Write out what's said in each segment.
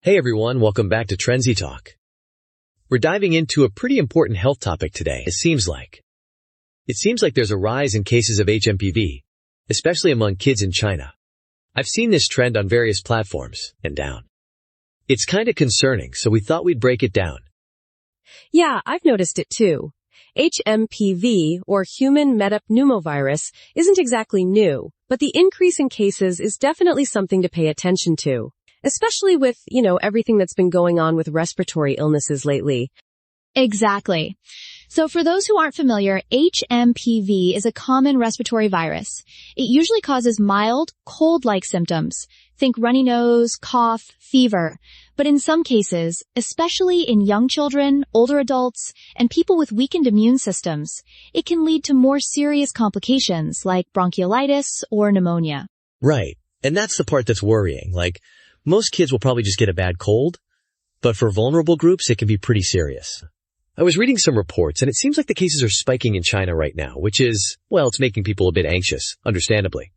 Hey everyone, welcome back to Trendsy Talk. We're diving into a pretty important health topic today, it seems like. It seems like there's a rise in cases of HMPV, especially among kids in China. I've seen this trend on various platforms and down. It's kinda concerning, so we thought we'd break it down. Yeah, I've noticed it too. HMPV, or human metapneumovirus, isn't exactly new, but the increase in cases is definitely something to pay attention to. Especially with, everything that's been going on with respiratory illnesses lately. Exactly. So for those who aren't familiar, HMPV is a common respiratory virus. It usually causes mild, cold-like symptoms. Think runny nose, cough, fever. But in some cases, especially in young children, older adults, and people with weakened immune systems, it can lead to more serious complications like bronchiolitis or pneumonia. Right. And that's the part that's worrying. Most kids will probably just get a bad cold, but for vulnerable groups, it can be pretty serious. I was reading some reports, and it seems like the cases are spiking in China right now, which is, it's making people a bit anxious, understandably.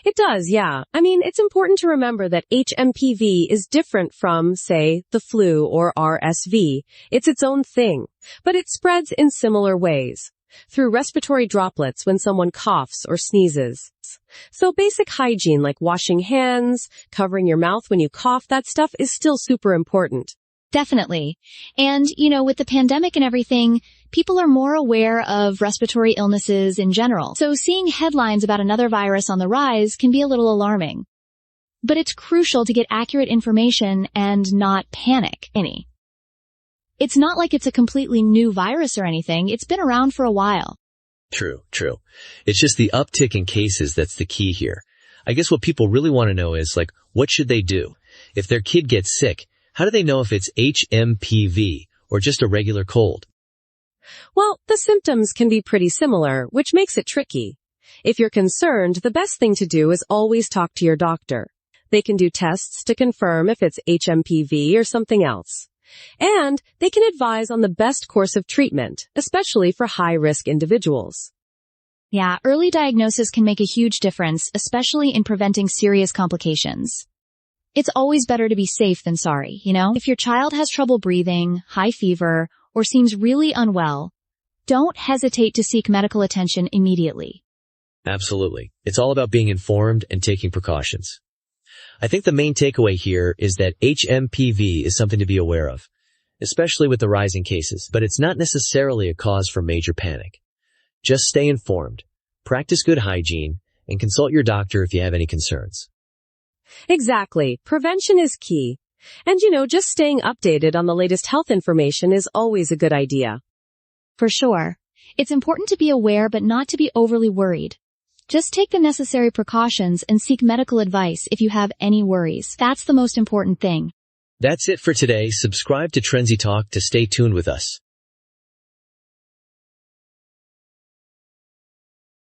It does, yeah. It's important to remember that HMPV is different from, say, the flu or RSV. It's its own thing, but it spreads in similar ways. Through respiratory droplets when someone coughs or sneezes. So basic hygiene like washing hands, covering your mouth when you cough, that stuff is still super important. Definitely. And, with the pandemic and everything, people are more aware of respiratory illnesses in general. So seeing headlines about another virus on the rise can be a little alarming. But it's crucial to get accurate information and not panic any. It's not like it's a completely new virus or anything. It's been around for a while. True. It's just the uptick in cases that's the key here. I guess what people really want to know is, what should they do? If their kid gets sick, how do they know if it's HMPV or just a regular cold? Well, the symptoms can be pretty similar, which makes it tricky. If you're concerned, the best thing to do is always talk to your doctor. They can do tests to confirm if it's HMPV or something else. And they can advise on the best course of treatment, especially for high-risk individuals. Yeah, early diagnosis can make a huge difference, especially in preventing serious complications. It's always better to be safe than sorry, If your child has trouble breathing, high fever, or seems really unwell, don't hesitate to seek medical attention immediately. Absolutely. It's all about being informed and taking precautions. I think the main takeaway here is that HMPV is something to be aware of, especially with the rising cases, but it's not necessarily a cause for major panic. Just stay informed, practice good hygiene, and consult your doctor if you have any concerns. Exactly. Prevention is key. And just staying updated on the latest health information is always a good idea. For sure. It's important to be aware but not to be overly worried. Just take the necessary precautions and seek medical advice if you have any worries. That's the most important thing. That's it for today. Subscribe to Trendsy Talk to stay tuned with us.